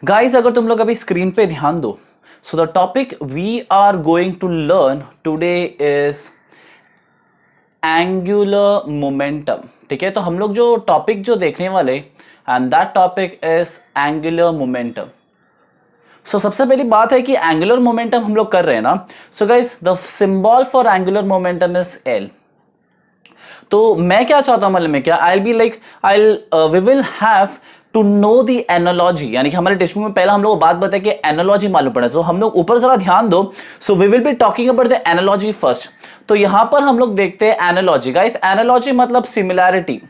Guys अगर तुम लोग अभी स्क्रीन पे ध्यान दो, so the topic we are going to learn today is angular momentum. ठीक है, तो हम लोग जो टॉपिक जो देखने वाले and that topic is angular momentum. So सबसे पहली बात है कि एंगुलर मोमेंटम हम लोग कर रहे हैं ना। So guys the symbol for angular momentum is L. तो मैं क्या चाहता हूं, मतलब मैं क्या I be like we will have to know the analogy, यानी कि हमारे टेक्स्ट बुक में पहला हम लोग बात बताए कि एनालॉजी मालूम पड़ा, तो हम लोग ऊपर जरा ध्यान दो। So we will be talking about the analogy first. तो यहां पर हम लोग देखते हैं एनालॉजी। गाइस एनालॉजी मतलब सिमिलैरिटी।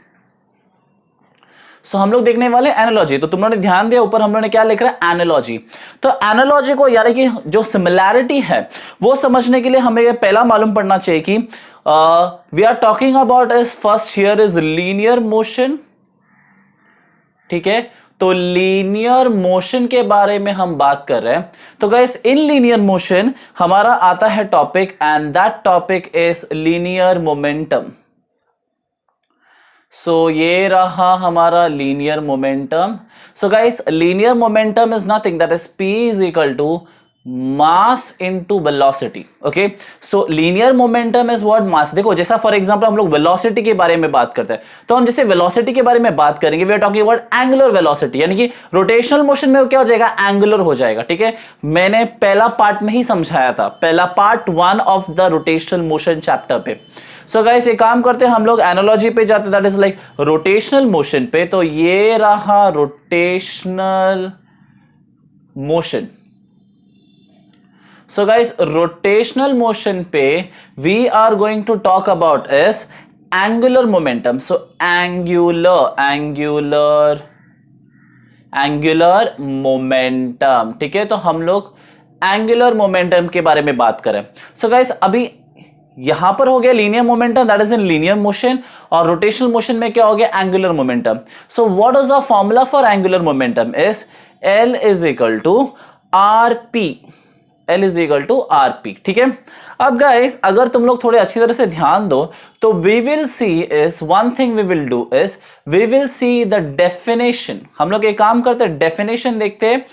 सो हम लोग देखने वाले एनालॉजी। तो तुम लोगों ने ध्यान दिया ऊपर हम लोगों ने क्या लिख रहा है, एनालॉजी। तो एनालॉजी को यानी कि जो सिमिलैरिटी है वो समझने के लिए हमें पहला मालूम पड़ना चाहिए कि we are talking about is first here is linear motion. ठीक है, तो लीनियर मोशन के बारे में हम बात कर रहे हैं। तो गाइस इन लीनियर मोशन हमारा आता है topic and that topic is linear momentum. So ये रहा हमारा linear momentum. So guys linear momentum is nothing that is p is equal to mass into velocity. Okay, so linear momentum is what, mass. देखो जैसा for example हम लोग velocity के बारे में बात करते हैं, तो हम जैसे वेलोसिटी के बारे में बात करेंगे we are talking about angular velocity, यानी कि रोटेशनल मोशन में क्या हो जाएगा, एंगुलर हो जाएगा। ठीक है, मैंने पहला पार्ट में ही समझाया था, पहला part 1 of the rotational motion chapter पे। सो गाइस ये काम करते हैं हम लोग एनालॉजी पे जाते हैं, that is like rotational motion पे। तो ये रहा rotational motion. So guys rotational motion पे we are going to talk about is angular momentum. So angular momentum. ठीक है, तो हम लोग एंगुलर मोमेंटम के बारे में बात करें। सो गाइस अभी यहां पर हो गया linear momentum, that is in linear motion, और रोटेशनल मोशन में क्या हो गया, angular momentum. So what is the formula for angular momentum is L is equal to RP। L is equal to RP। ठीक है, अब गाइस अगर तुम लोग थोड़े अच्छी तरह से ध्यान दो तो we will see is one thing we will do is we will see the definition. हम लोग एक काम करते हैं, डेफिनेशन देखते हैं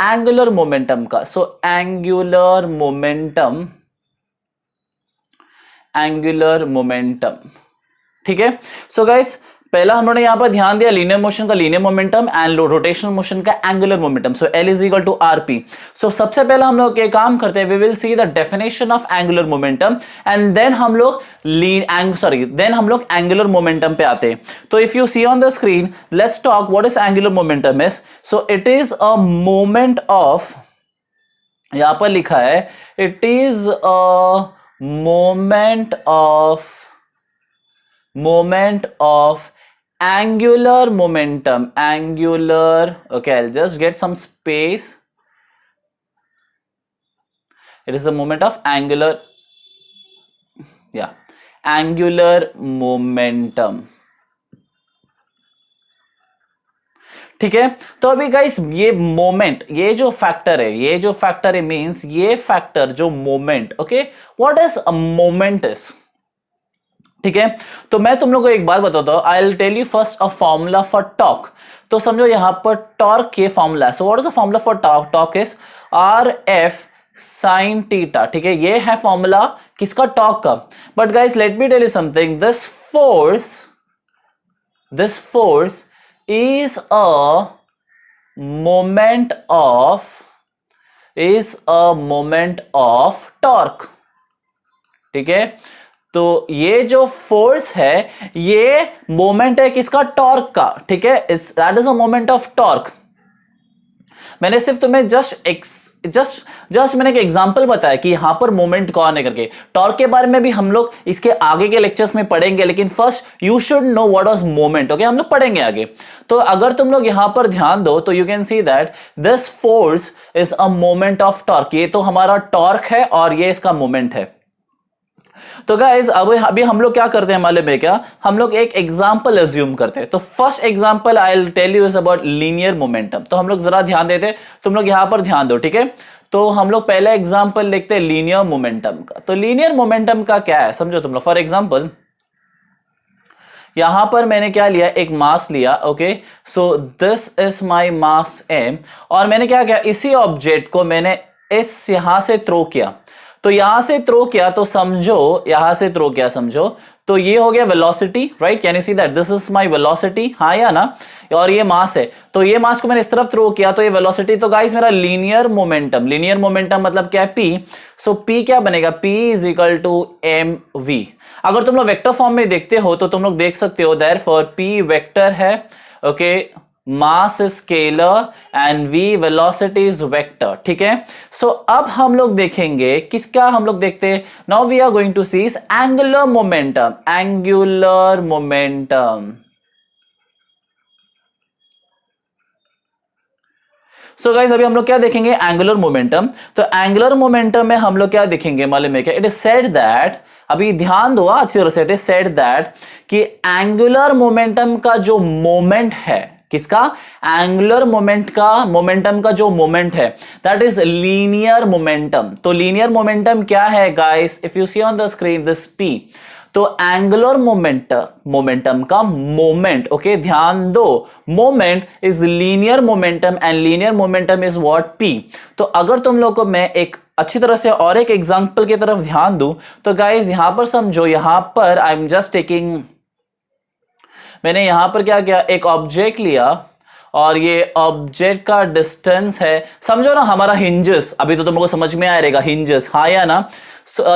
एंगुलर मोमेंटम का। सो एंगुलर मोमेंटम। ठीक है, सो गाइस पहला हम लोगों ने यहां पर ध्यान दिया लीनियर मोशन का linear momentum and rotational motion का angular momentum. So L is equal to RP। So सबसे पहला हम लोग ये काम करते हैं, we will see the definition of angular momentum and then हम लोग एंगुलर मोमेंटम पे आते हैं। तो if you see on the screen, let's talk what is angular momentum is. So it is a moment of, यहां पर लिखा है it is a moment of angular momentum. Okay, I'll just get some space. It is a moment of angular momentum. ठीक है, तो अभी guys ये moment, ये जो फैक्टर है मींस ये फैक्टर जो moment, okay, what is a moment is. ठीक है, तो मैं तुम लोगों को एक बात बताता हूं, I will tell you first a formula for torque. तो समझो यहां पर टॉर्क के फॉर्मूला है। So what is the formula for torque is RF sin theta. ठीक है, ये है फॉर्मूला किसका, टॉर्क का। But guys let me tell you something, this force is a moment of torque। ठीक है, तो ये जो फोर्स है ये मोमेंट है किसका, टॉर्क का। ठीक है, that is a moment of torque. मैंने सिर्फ तुम्हें जस्ट मैंने एक एग्जांपल बताया कि यहां पर मोमेंट कौन है करके। टॉर्क के बारे में भी हम लोग इसके आगे के लेक्चर्स में पढ़ेंगे, लेकिन first you should know what was moment. Okay, हम लोग पढ़ेंगे आगे। तो अगर तुम लोग यहां पर ध्यान दो तो you can see that this force is a moment of torque. ये तो हमारा टॉर्क है और ये इसका मोमेंट है। तो गाइस अभी हम लोग क्या करते हैं मालूम है क्या, हम लोग एक एग्जांपल अज्यूम करते हैं। तो first example I will tell you is about linear momentum. तो हम लोग जरा ध्यान देते हैं, तुम लोग यहां पर ध्यान दो। ठीक है, तो हम लोग पहला एग्जांपल लिखते हैं लीनियर मोमेंटम का। तो लीनियर मोमेंटम का क्या है समझो तुम लोग। फॉर एग्जांपल यहां पर मैंने क्या लिया, एक मास लिया, okay, so this is my mass m, और मैंने क्या किया, इसी ऑब्जेक्ट को मैंने इस यहां से थ्रो किया, तो यहां से थ्रो किया तो समझो, यहां से थ्रो किया समझो, तो ये हो गया velocity, right, can you see that this is my velocity, हाँ या ना, और ये मास है, तो ये मास को मैंने इस तरफ थ्रो किया तो ये वेलोसिटी, तो गाइस मेरा लीनियर मोमेंटम, लीनियर मोमेंटम मतलब क्या है, p, सो p क्या बनेगा, p is equal to mv। अगर तुम लोग वेक्टर फॉर्म में देखते हो तो तुम लोग देख सकते हो देयरफॉर p वेक्टर है, okay, mass scalar and v velocity is vector, ठीक है। सो अब हम लोग देखेंगे किसका, हम लोग देखते हैं, now we are going to see is angular momentum, angular momentum. So guys अभी हम लोग क्या देखेंगे, एंगुलर मोमेंटम। तो एंगुलर मोमेंटम में हम लोग क्या देखेंगे मालूम है क्या, इट इज सेड दैट, अभी ध्यान दो अच्छी तरह से, इट इज सेड दैट कि एंगुलर मोमेंटम का जो मोमेंट है, किसका, एंगुलर मोमेंटम का जो मोमेंट है, दैट इज लीनियर मोमेंटम। तो लीनियर मोमेंटम क्या है guys, if you see on the screen this p, तो एंगुलर मोमेंटम का मोमेंट, ओके, ध्यान दो, moment is linear momentum and linear momentum is what, p। तो अगर तुम लोग को मैं एक अच्छी तरह से और एक एग्जांपल की तरफ ध्यान दूं, तो गाइस यहां पर समझो, यहां पर आई एम जस्ट टेकिंग, मैंने यहां पर क्या किया, एक ऑब्जेक्ट लिया और ये ऑब्जेक्ट का डिस्टेंस है, समझो ना हमारा हिंजेस, अभी तो तुमको समझ में आएगा हिंजेस, हाँ या ना,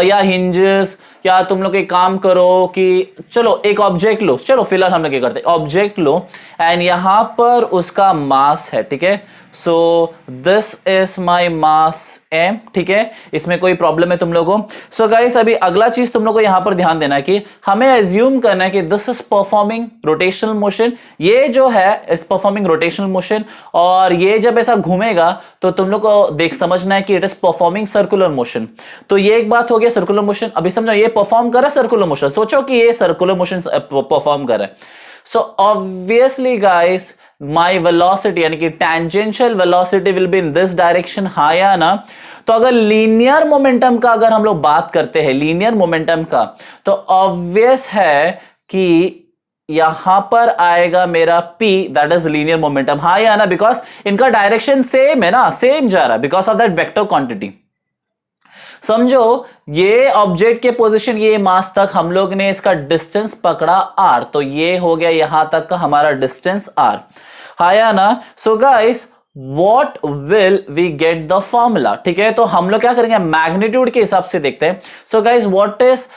या हिंजेस, या तुम लोग एक काम करो कि चलो एक ऑब्जेक्ट लो, चलो फिलहाल हम लोग क्या करते हैं, ऑब्जेक्ट लो एंड यहां पर उसका मास है, ठीक है, so this is my mass m, ठीक है, इसमें कोई प्रॉब्लम है तुम लोगों को। सो गाइस अभी अगला चीज तुम लोग को यहां पर ध्यान देना है कि हमें एज्यूम करना है कि this is performing rotational motion, ये जो है इज परफॉर्मिंग रोटेशनल मोशन, और ये जब ऐसा घूमेगा तो तुम लोग को देख समझना है कि it is performing circular motion. तो ये एक बात हो गया सर्कुलर मोशन। अभी समझो ये परफॉर्म कर रहा है सर्कुलर मोशन, सोचो कि ये सर्कुलर मोशन परफॉर्म कर रहा है, सो ऑब्वियसली गाइस माई वेलोसिटी यानी कि tangential velocity will be in this direction, हाँ या ना। तो अगर लीनियर मोमेंटम का अगर हम लोग बात करते हैं, लीनियर मोमेंटम का, तो ऑब्वियस है कि यहां पर आएगा मेरा p, that is linear momentum, हाँ या ना, बिकॉज इनका डायरेक्शन सेम है ना, सेम जा रहा है because of that vector quantity. समझो ये ऑब्जेक्ट के पोजीशन, ये मास तक हम लोग ने इसका डिस्टेंस पकड़ा r, तो ये हो गया यहां तक का हमारा डिस्टेंस r, हाँ या ना। So guys What will we get the formula, ठीक है, तो हम लोग क्या करेंगे, मैग्नीट्यूड के हिसाब से देखते हैं। सो guys what is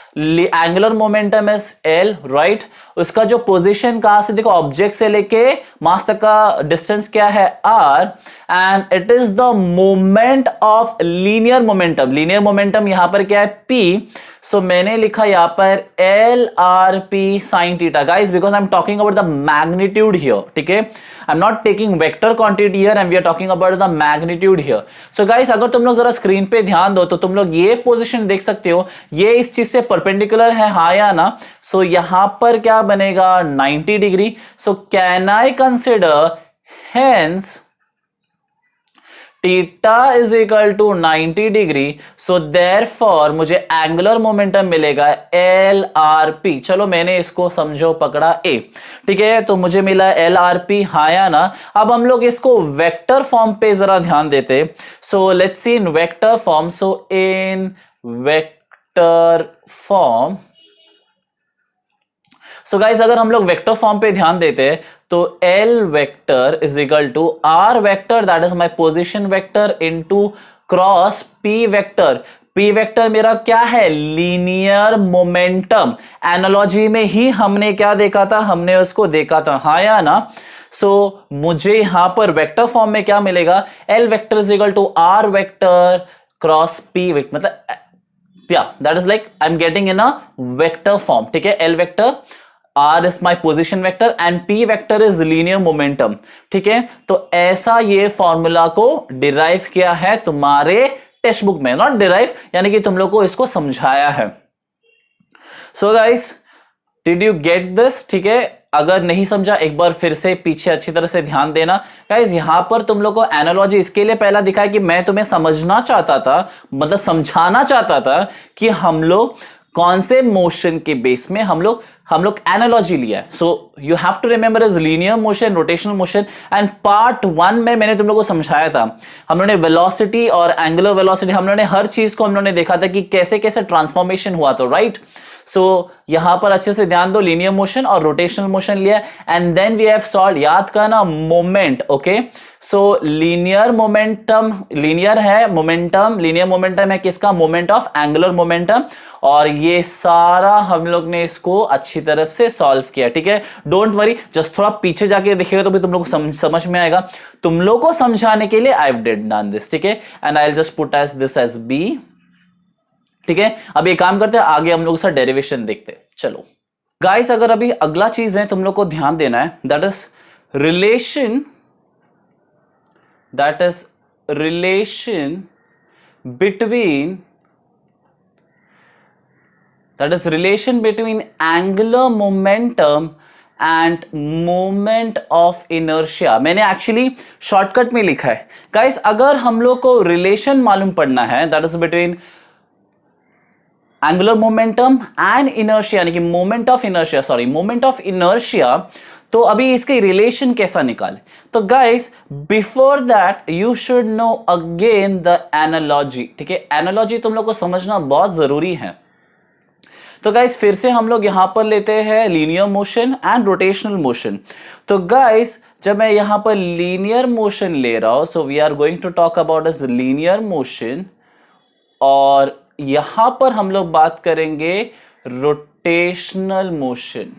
angular momentum is L, right, उसका जो पोजीशन कहां से, देखो ऑब्जेक्ट से लेके मास तक का डिस्टेंस क्या है r, and it is the moment of linear momentum, linear momentum यहां पर क्या है p, सो मैंने लिखा यहां पर LRP sin theta guys, because I am talking about the magnitude here, ठीक है, I am not taking vector quantity here and we are talking about the magnitude here. So guys अगर तुम लोग जरा स्क्रीन पे ध्यान दो तो तुम लोग ये पोजीशन देख सकते हो, ये इस चीज से परपेंडिकुलर है, हाँ या ना। सो यहां पर क्या बनेगा 90 degree, so can I consider hence theta is equal to 90 degree, so therefore मुझे एंगुलर मोमेंटम मिलेगा LRP। चलो मैंने इसको समझो पकड़ा A, ठीक है, तो मुझे मिला LRP, हाँ या ना। अब हम लोग इसको वेक्टर फॉर्म पे जरा ध्यान देते, so let's see in vector form, so in vector form, so guys अगर हम लोग वेक्टर फॉर्म पे ध्यान देते हैं तो L vector is equal to R vector, that is my position vector, into cross P vector. P vector मेरा क्या है, लीनियर मोमेंटम। एनालॉजी में ही हमने क्या देखा था, हमने उसको देखा था, हाँ या ना। सो मुझे यहां पर वेक्टर फॉर्म में क्या मिलेगा, L vector is equal to R vector cross P vector, मतलब या that is like I am getting in a vector form, ठीक है। L vector, R is my position vector and P vector is linear momentum, ठीक है। तो ऐसा ये formula को डिराइव किया है तुम्हारे टेक्स्ट बुक में, नॉट डिराइव यानी कि तुम लोग को इसको समझाया है। So guys did you get this, ठीक है, अगर नहीं समझा एक बार फिर से पीछे अच्छी तरह से ध्यान देना। गाइस यहां पर तुम लोग को एनालॉजी इसके लिए पहला दिखाया कि मैं तुम्हें समझना चाहता था, मतलब समझाना चाहता था कि हम लोग कौन से मोशन के बेस में हम लोग एनालॉजी लिया है. So you have to remember is linear motion, rotational motion. And part 1 में मैंने तुम लोगों को समझाया था, हम लोगों ने वेलोसिटी और एंगुलर वेलोसिटी, हम लोगों ने हर चीज को हम लोगों ने देखा था कि कैसे कैसे ट्रांसफॉर्मेशन हुआ. तो राइट, सो यहां पर अच्छे से ध्यान दो, लीनियर मोशन और रोटेशनल मोशन लिया. And then we have solve, याद करना, moment. Okay, so linear momentum, linear है मोमेंटम, लीनियर मोमेंटम है किसका? Moment of angular momentum. और ये सारा हम लोग ने इसको अच्छी तरफ से सॉल्व किया. ठीक है, डोंट वरी, जस्ट थोड़ा पीछे जाके देखिएगा तो भी तुम लोग को समझ में आएगा. तुम लोग को समझाने के लिए आई डिड डन दिस. ठीक है, and I will just put as this as B. ठीक है, अब ये काम करते हैं, आगे हम लोग इसका डेरिवेशन देखते हैं. चलो गाइस, अगर अभी अगला चीज है तुम लोग को ध्यान देना है, that is relation, that is relation between, that is relation between angular momentum and moment of inertia. मैंने एक्चुअली शॉर्टकट में लिखा है गाइस. अगर हम लोग को रिलेशन मालूम पड़ना है, that is between angular momentum and inertia, यानी कि moment of inertia, sorry moment of inertia, तो अभी इसके रिलेशन कैसा निकाले? तो guys, before that you should know again the analogy. ठीक है, एनालॉजी तुम लोग को समझना बहुत जरूरी है. तो गाइस, फिर से हम लोग यहां पर लेते हैं linear motion and rotational motion. तो गाइस, जब मैं यहां पर लीनियर मोशन ले रहा हूं, so we are going to talk about this linear motion, और यहां पर हम लोग बात करेंगे rotational motion.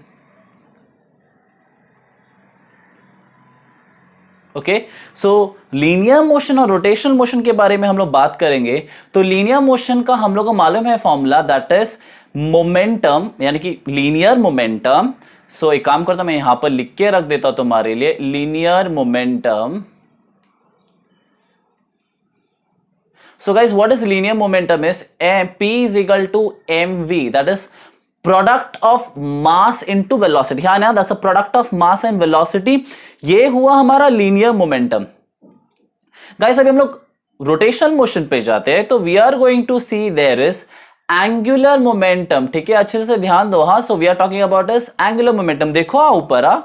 Okay, so linear motion और रोटेशनल मोशन के बारे में हम लोग बात करेंगे. तो लीनियर मोशन का हम लोग को मालूम है फॉर्मूला, दैट इज मोमेंटम, यानी कि लीनियर मोमेंटम. सो एक काम करता हूं, मैं यहां पर लिख के रख देता हूं तुम्हारे लिए, linear momentum. So guys, what is linear momentum is P is equal to mv, that is product of mass into velocity. हाँ ना, that's a product of mass and velocity. ये हुआ हमारा linear momentum. Guys, अभी हम लोग rotational motion पे जाते हैं, तो we are going to see there is angular momentum. ठीक है, अच्छे से ध्यान दो. हाँ, so we are talking about is angular momentum. देखो ऊपर आ,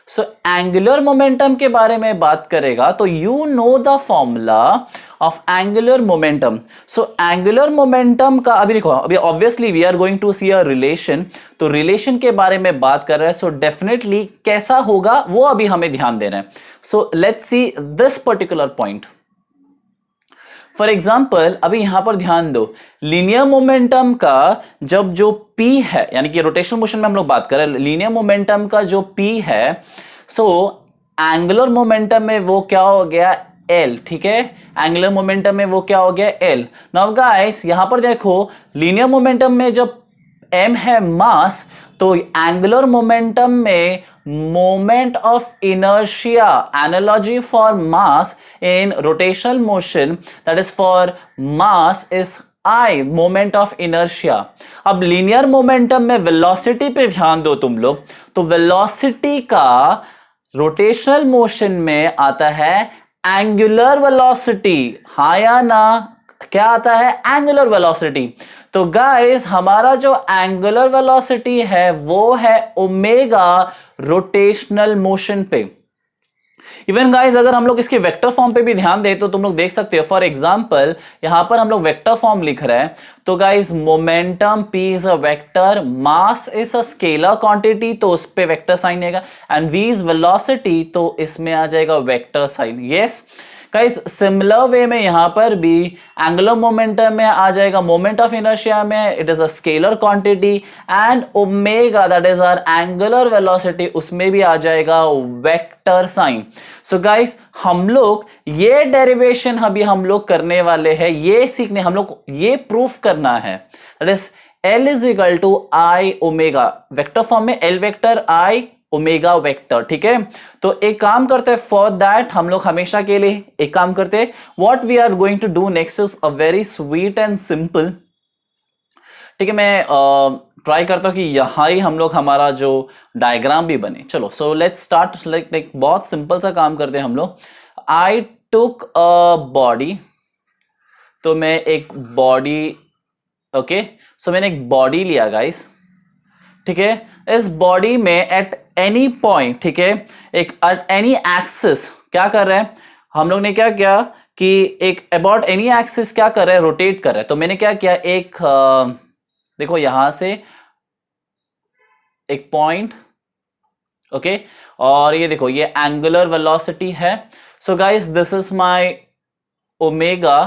सो एंगुलर मोमेंटम के बारे में बात करेगा, तो you know the formula of angular momentum. So angular momentum का अभी देखो, अभी obviously we are going to see a relation, तो रिलेशन के बारे में बात कर रहे हैं. सो डेफिनेटली कैसा होगा वो अभी हमें ध्यान देना है. So let's see this particular point. For example, अभी यहां पर ध्यान दो, लीनियर मोमेंटम का जब जो P है, यानी कि रोटेशनल मोशन में हम लोग बात कर रहे हैं, लीनियर मोमेंटम का जो P है, सो एंगुलर मोमेंटम में वो क्या हो गया? L. ठीक है, एंगुलर मोमेंटम में वो क्या हो गया? L. नाउ गाइस, यहां पर देखो, लीनियर मोमेंटम में जब m है मास, तो एंगुलर मोमेंटम में moment of inertia, analogy for mass in rotational motion, that is for mass is I, moment of inertia. अब linear momentum में velocity पे ध्यान दो तुम लोग, तो velocity का rotational motion में आता है angular velocity. हाँ या ना? क्या आता है? Angular velocity. तो गाइस, हमारा जो एंगुलर वेलोसिटी है वो है ओमेगा रोटेशनल मोशन पे. इवन गाइस, अगर हम लोग इसके वेक्टर फॉर्म पे भी ध्यान दें तो तुम लोग देख सकते हो. फॉर एग्जांपल, यहां पर हम लोग वेक्टर फॉर्म लिख रहे हैं, तो guys momentum p is a vector, mass is a scalar quantity, तो उस पे वेक्टर साइन आएगा, एंड v इज वेलोसिटी, तो इसमें आ जाएगा vector sign. Yes guys, similar way में यहां पर भी एंगुलर मोमेंटम में आ जाएगा मोमेंट ऑफ इनर्शिया में, it is a scalar quantity, and omega that is our angular velocity, उसमें भी आ जाएगा वेक्टर साइन. सो गाइस, हम लोग ये डेरिवेशन अभी हम लोग करने वाले हैं, ये सीखने, हम लोग ये प्रूफ करना है, that is L is equal to I omega, vector form में L vector I omega vector. ठीक है, तो एक काम करते हैं, फॉर दैट हम लोग हमेशा के लिए एक काम करते हैं, what we are going to do next is a very sweet and simple. ठीक है, मैं ट्राई करता हूं कि यहां ही हम लोग हमारा जो डायग्राम भी बने. चलो, सो लेट्स स्टार्ट. लाइक बहुत सिंपल सा काम करते हैं हम लोग. आई टुक अ बॉडी, तो मैं एक बॉडी ओके, सो मैंने एक बॉडी लिया गाइस, ठीक है। इस बॉडी में एट एनी पॉइंट, ठीक है, एक एट एनी एक्सिस क्या कर रहे हैं हम लोग ने, क्या किया कि एक अबाउट एनी एक्सिस क्या कर रहे हैं, रोटेट कर रहे हैं। तो मैंने क्या किया, एक देखो यहां से एक पॉइंट, ओके, और ये देखो ये एंगुलर वेलोसिटी है। So guys this is my omega,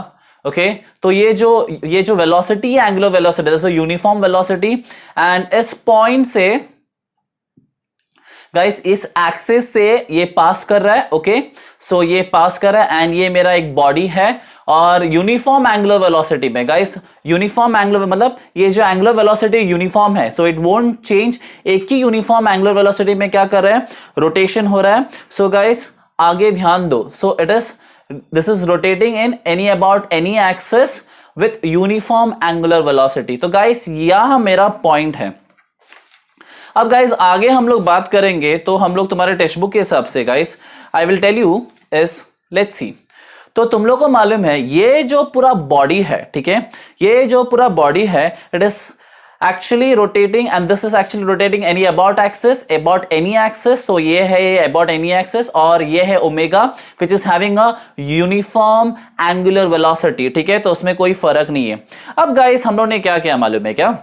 okay. तो ये जो वेलोसिटी है, angular velocity, this is uniform velocity, and इस पॉइंट से गाइस इस एक्सिस से ये पास कर रहा है, ओके। सो ये पास कर रहा है एंड ये मेरा एक बॉडी है, और यूनिफॉर्म एंगुलर वेलोसिटी में गाइस, यूनिफॉर्म एंगुलर मतलब ये जो एंगुलर वेलोसिटी यूनिफॉर्म है, सो इट वोंट चेंज। एक ही यूनिफॉर्म एंगुलर वेलोसिटी में क्या कर रहे हैं, रोटेशन हो रहा है। सो गाइस आगे ध्यान दो, सो it is this is rotating in any about any axis with uniform angular velocity. तो गाइस यह मेरा पॉइंट है। अब गाइस आगे हम लोग बात करेंगे, तो हम लोग तुम्हारे टेक्स्ट बुक के हिसाब से guys I will tell you is, let's see. तो तुम लोग को मालूम है ये जो पूरा बॉडी है, ठीक है, ये जो पूरा बॉडी है it is actually rotating, and this is actually rotating any about any axis. तो ये है अबाउट एनी एक्सिस, और ये है omega which is having a uniform angular velocity, ठीक है। तो उसमें कोई फर्क नहीं है। अब गाइस हम लोग ने क्या किया मालूम है क्या,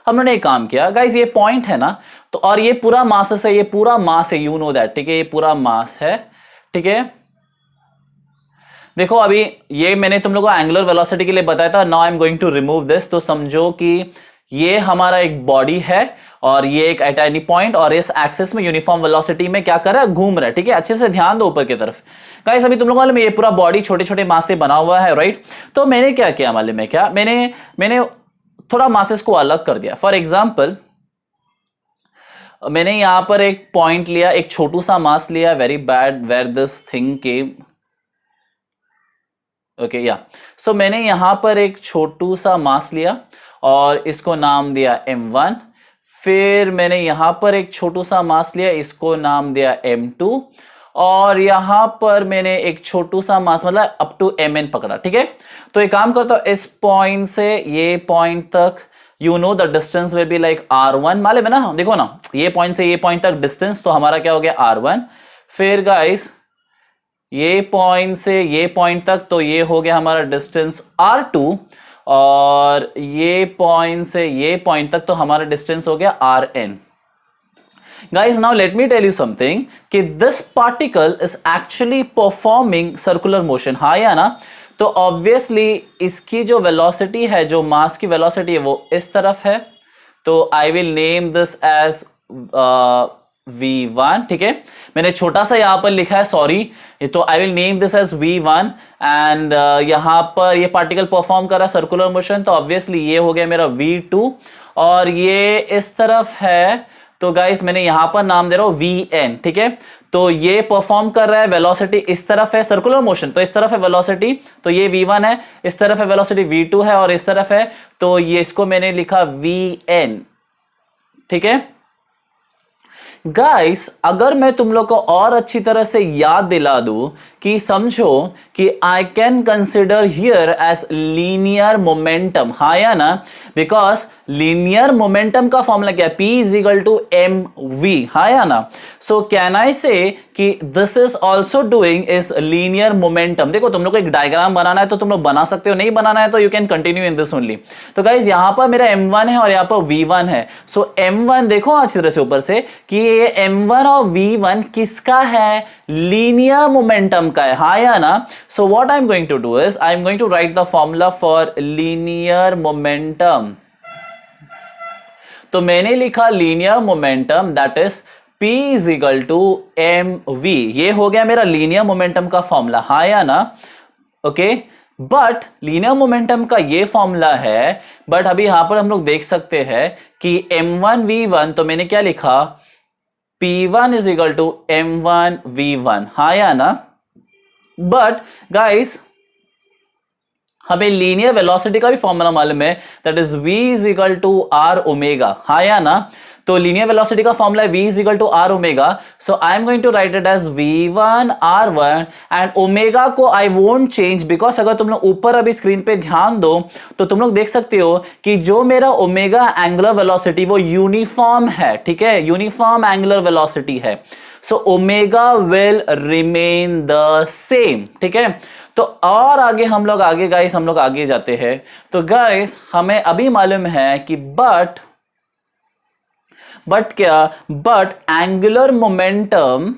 हमने एक काम किया गाइस, ये पॉइंट है ना, तो और ये पूरा मास है, ये पूरा मास है, यू नो दैट, ठीक है, ये पूरा मास है, ठीक है। देखो अभी ये मैंने तुम लोगों को एंगुलर वेलोसिटी के लिए बताया था, now I am going to remove this. तो समझो कि ये हमारा एक बॉडी है, और ये एक एट एनी पॉइंट, और इस एक्सिस में यूनिफॉर्म वेलोसिटी में क्या कर रहा है, घूम रहा है, ठीक है। अच्छे से ध्यान दो ऊपर की तरफ गाइस। अभी तुम लोगों मालूम है ये पूरा बॉडी छोटे छोटे मास से बना हुआ है, राइट। तो मैंने क्या किया मालूम है क्या, मैंने थोड़ा मासेस को अलग कर दिया। फॉर एग्जाम्पल मैंने यहां पर एक पॉइंट लिया, एक छोटू सा मास लिया, very bad where this thing came, okay या। सो मैंने यहां पर एक छोटू सा मास लिया और इसको नाम दिया m1। फिर मैंने यहां पर एक छोटू सा मास लिया, इसको नाम दिया m2, और यहां पर मैंने एक छोटू सा मास मतलब अप टू mn पकड़ा, ठीक है। तो एक काम करता हूं, इस पॉइंट से ये पॉइंट तक you know the distance will be like r1, मालूम है ना, देखो ना ये पॉइंट से ये पॉइंट तक डिस्टेंस, तो हमारा क्या हो गया r1। फिर गाइस ये पॉइंट से ये पॉइंट तक, तो ये हो गया हमारा डिस्टेंस r2, और ये पॉइंट से ये पॉइंट तक तो हमारा डिस्टेंस हो गया rn। Guys, now let me tell you something कि this particle is actually performing circular motion, हाँ या ना। तो ऑब्वियसली इसकी जो वेलोसिटी है, जो मास की वेलोसिटी है, वो इस तरफ है। तो I will name this as v1, ठीक है। मैंने छोटा सा यहां पर लिखा है, सॉरी, तो I will name this as v1, and यहां पर ये पार्टिकल परफॉर्म कर रहा है सर्कुलर मोशन, तो ऑब्वियसली ये हो गया मेरा v2, और ये इस तरफ है, तो गाइस मैंने यहां पर नाम दे रहा हूं vn, ठीक है। तो ये परफॉर्म कर रहा है, वेलोसिटी इस तरफ है, सर्कुलर मोशन तो इस तरफ है वेलोसिटी, तो ये v1 है, इस तरफ है वेलोसिटी v2 है, और इस तरफ है, तो ये इसको मैंने लिखा vn, ठीक है। गाइस अगर मैं तुम लोग को और अच्छी तरह से याद दिला दूं कि समझो कि I can consider here as linear momentum, हाँ या ना, बिकॉज लीनियर मोमेंटम का फॉर्मूला क्या है, P is equal to mv, हाँ या ना। सो कैन आई से कि this is also doing is linear momentum. देखो तुम लोग को एक डायग्राम बनाना है तो तुम लोग बना सकते हो, नहीं बनाना है तो you can continue in this only. तो गाइज यहां पर मेरा m1 है और यहां पर v1 है। सो m1 देखो अच्छी तरह से ऊपर से कि ये m1 और v1 किसका है, लीनियर मोमेंटम का है, हाँ या ना। So what I am going to do is I am going to write the formula for linear momentum. तो मैंने लिखा linear momentum that is P is equal to mv, ये हो गया मेरा लीनियर मोमेंटम का फॉर्मूला, हाँ या ना, ओके। बट लीनियर मोमेंटम का ये फॉर्मूला है, बट अभी यहां पर हम लोग देख सकते हैं कि m1 v1, तो मैंने क्या लिखा, P1 is equal to m1 v1, हाँ या ना। बट गाइस हमें लीनियर वेलोसिटी का भी फॉर्मूला मालूम है, that is v is equal to r omega, हाँ या ना। तो लीनियर वेलोसिटी का फॉर्मूला है v is equal to r omega, so I am going to write it as v1 r1 and omega को आई वोंट चेंज, बिकॉज अगर तुम लोग ऊपर अभी स्क्रीन पे ध्यान दो तो तुम लोग देख सकते हो कि जो मेरा ओमेगा एंगुलर वेलोसिटी वो यूनिफॉर्म है, ठीक है, यूनिफॉर्म एंगुलर वेलोसिटी है, so omega will remain the same, ठीक है। तो और आगे हम लोग आगे जाते हैं। तो गाइस हमें अभी मालूम है कि but angular momentum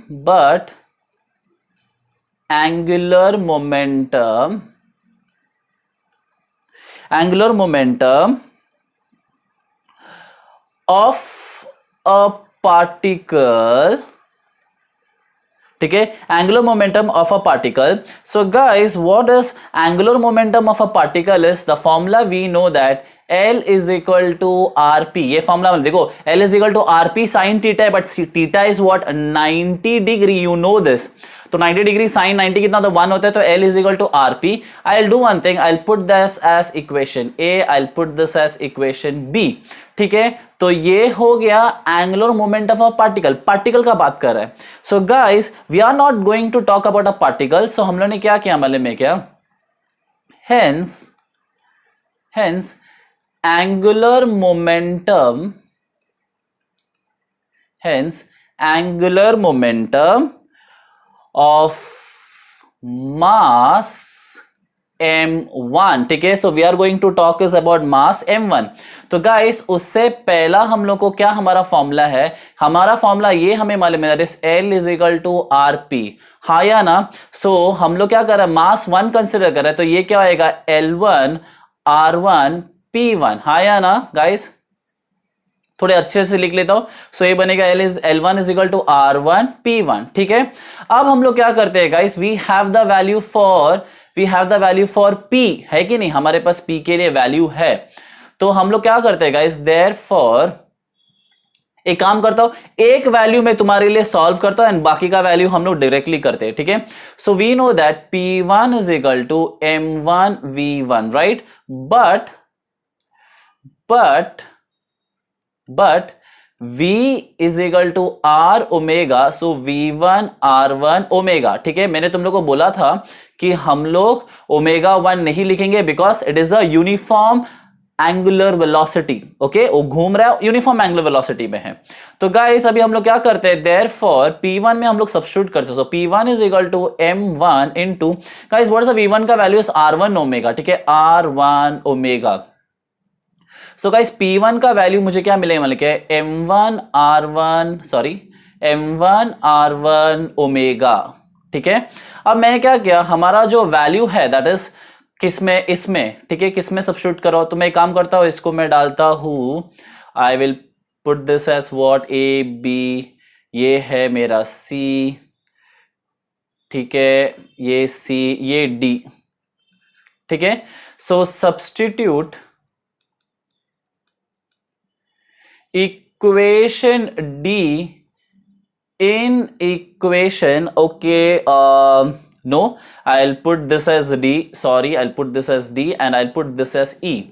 of a particle, ठीक है, angular momentum of a particle. So guys what is angular momentum of a particle is the formula we know that L is equal to are P. ये formula देखो, L is equal to are P sine theta है, but theta is what 90 degree, you know this. तो 90 degree sine 90 कितना, तो 1 होता है, तो L is equal to are P. I will do one thing, I will put this as equation A, I will put this as equation B, ठीक है। तो ये हो गया angular moment of a particle का बात कर रहा है। So guys we are not going to talk about a particle, so हम लोग ने क्या किया मालूम है क्या, hence angular momentum of mass m1, ठीक है। So we are going to talk is about mass m1। तो गाइस उससे पहला हम लोग को क्या हमारा फॉर्मूला है, हमारा फॉर्मूला ये हमें मालूम है, that is L is equal to are p, हाँ या ना। सो हम लोग क्या कर रहे हैं, मास 1 कंसिडर कर रहे हैं, तो ये क्या होएगा L1 R1 P1, हाँ या ना गाइस, थोड़े अच्छे से लिख लेता हूं। सो ये बनेगा L1 is equal to R1 P1, ठीक है। अब हम लोग क्या करते हैं guys, we have the value for P, है कि नहीं, हमारे पास P के लिए वैल्यू है। तो हम लोग क्या करते हैं गाइस, देयरफॉर एक काम करता हूं, एक वैल्यू में तुम्हारे लिए सॉल्व करता हूं एंड बाकी का वैल्यू हम लोग डायरेक्टली करते हैं, ठीक है। So we know that P1 is equal to M1 V1, right, but V is equal to R omega, so V1 R1 omega, ठीक है। मैंने तुम लोग को बोला था कि हम लोग ओमेगा 1 नहीं लिखेंगे because it is a uniform angular velocity, okay, वो घूम रहा है यूनिफॉर्म एंगुलर वेलोसिटी में है। तो गाइस अभी हम लोग क्या करते हैं, देयरफॉर P1 में हम लोग सब्स्टिट्यूट कर सकते हैं। P1 is equal to M1 into, guys what is the V1 का वैल्यू इज R1 ओमेगा, ठीक है, R1 omega. So guys P1 का वैल्यू मुझे क्या मिलेगा, मतलब क्या M1 R1 ओमेगा, ठीक है। अब मैंने क्या किया, हमारा जो वैल्यू है दैट इज किसमें, इसमें, ठीक है, किसमें सब्स्टिट्यूट करो, तो मैं एक काम करता हूं, इसको मैं डालता हूं, I will put this as what A B, ये है मेरा C, ठीक है, ये C, ये D, ठीक है। सो substitute equation D in equation, okay, no, I'll put this as D, sorry, I'll put this as D and I'll put this as E,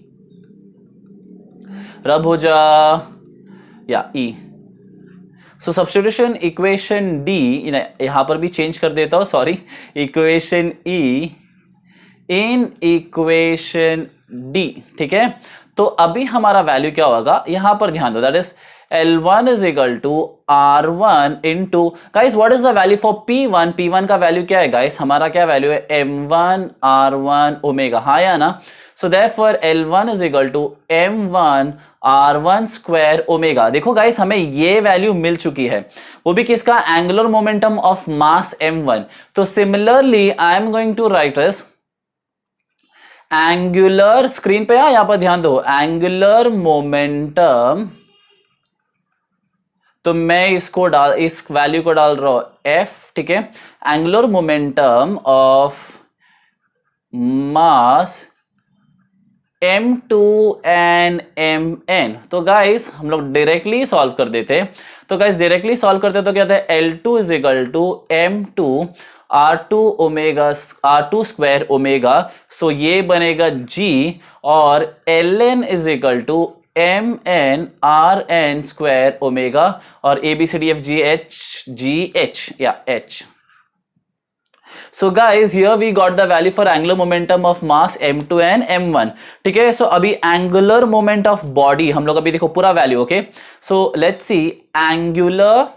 रब हो जा या E। सो सब्स्टिट्यूशन इक्वेशन D, यहां पर भी चेंज कर देता हूं, sorry, equation E in equation D, ठीक है। तो अभी हमारा वैल्यू क्या होगा, यहां पर ध्यान दो, that is L1 is equal to R1 into, guys what is the value for P1, P1 का वैल्यू क्या है गाइस, हमारा क्या वैल्यू है M1 R1 ओमेगा, हाँ या ना। So therefore L1 is equal to M1 R1 square omega. देखो गाइस हमें ये वैल्यू मिल चुकी है, वो भी किसका, angular momentum of mass M1। तो similarly I am going to write this angular, screen पे यहां पर ध्यान दो, एंगुलर मोमेंटम, तो मैं इस वैल्यू को डाल रहा हूं F, ठीक है, angular momentum of mass M2 and Mn। तो गाइस हम लोग डायरेक्टली सॉल्व कर देते, तो गाइस डायरेक्टली सॉल्व करते तो क्या होता है, L2 is equal to M2 R2 square omega, so ये बनेगा G, और ln is equal to mn square omega, और ABCDFGH या H. So guys, here we got the value for angular momentum of mass m2 and m1. ठीक है, so अभी angular moment of body हम लोग अभी देखो पूरा value. Okay, so let's see angular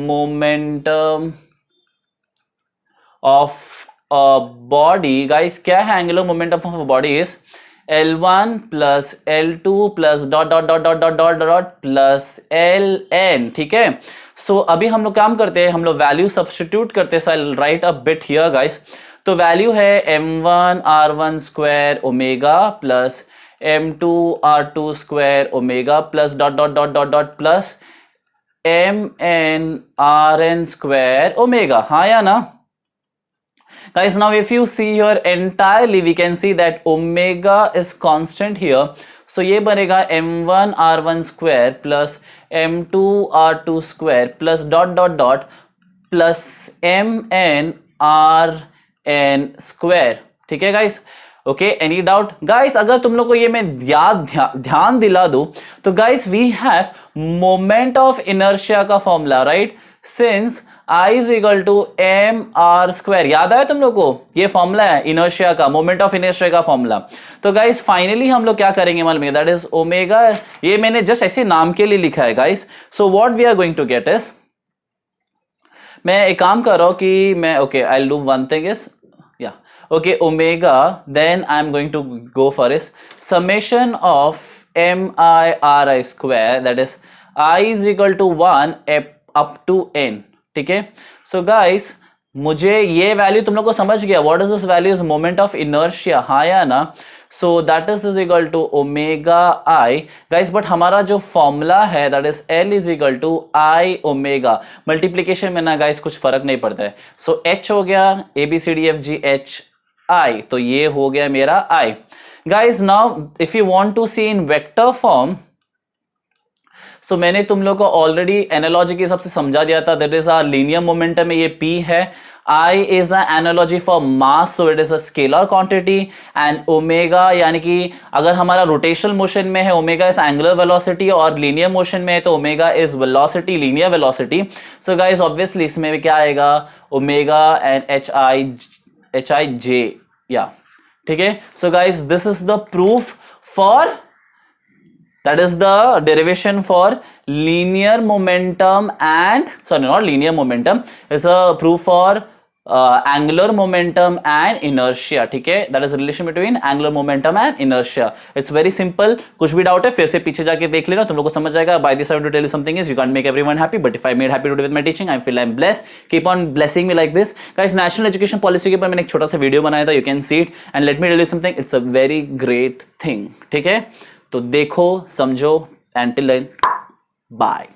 momentum of a body. Guys, क्या है angular momentum of a body is L1 plus L2 plus dot dot dot dot dot dot dot plus Ln. ठीक है, सो अभी हम लोग काम करते हैं, हम लोग वैल्यू सब्स्टिट्यूट करते हैं. So I write a bit here guys. तो वैल्यू है m1 r1 square omega plus m2 r2 square omega plus dot dot dot dot dot plus mn rn square omega. हाँ या ना guys? Now if you see here entirely, we can see that omega is constant here. So ये बनेगा m1 r1 square plus m2 r2 square plus dot dot dot plus mn rn square. ठीक है guys? Okay, any doubt guys? अगर तुम लोग को ये मैं ध्यान दिला दूं तो guys we have moment of inertia का formula, right? Since I is equal to M R square. याद आया तुम लोग को? ये फॉर्मूला है इनर्शिया का, मोमेंट ऑफ इनर्शिया का फॉर्मूला. तो गाइस फाइनली हम लोग क्या करेंगे मालूम है? That is omega. ये मैंने जस्ट ऐसे नाम के लिए लिखा है guys. So what we are going to get is, मैं एक काम कर रहा हूं कि मैं okay I will do one thing is या okay omega, then I am going to go for is summation of M I are I square, that is I is equal to 1 up to n. ठीक है, so guys मुझे ये value तुम लोग को समझ गया. What is this value? Is moment of inertia. हाँ या ना? So that is equal to omega I guys. But हमारा जो फॉर्मूला है that is L is equal to I omega. Multiplication में ना गाइस कुछ फर्क नहीं पड़ता है. सो H हो गया ABCDFGH I, तो ये हो गया मेरा I. Guys now if you want to see in vector form, so मैंने तुम लोग को ऑलरेडी एनालॉजी के हिसाब से समझा दिया था. That is our linear momentum है, ये P है. I is the analogy for mass, so it is a scalar quantity. And omega यानी कि अगर हमारा रोटेशनल मोशन में है ओमेगा इज एंगुलर वेलोसिटी, और लीनियर मोशन में है तो omega is velocity, linear velocity. So guys obviously इसमें भी क्या आएगा? Omega and H I J. या ठीक है, so guys this is the proof for, that is the derivation for linear momentum and sorry not linear momentum, is a proof for angular momentum and inertia. ठीक है, that is the relation between angular momentum and inertia. It's very simple. कुछ भी doubt है फिर से पीछे जाके देख लेना, तुम लोग को समझ जाएगा. By this I want to tell you something is you can't make everyone happy, but if I made happy today with my teaching, I feel I'm blessed. Keep on blessing me like this. Guys, national education policy के ऊपर मैंने एक छोटा सा video बनाया था, you can see it and let me tell you something, it's a very great thing. ठीक है, तो देखो समझो, एंड टिल देन बाय.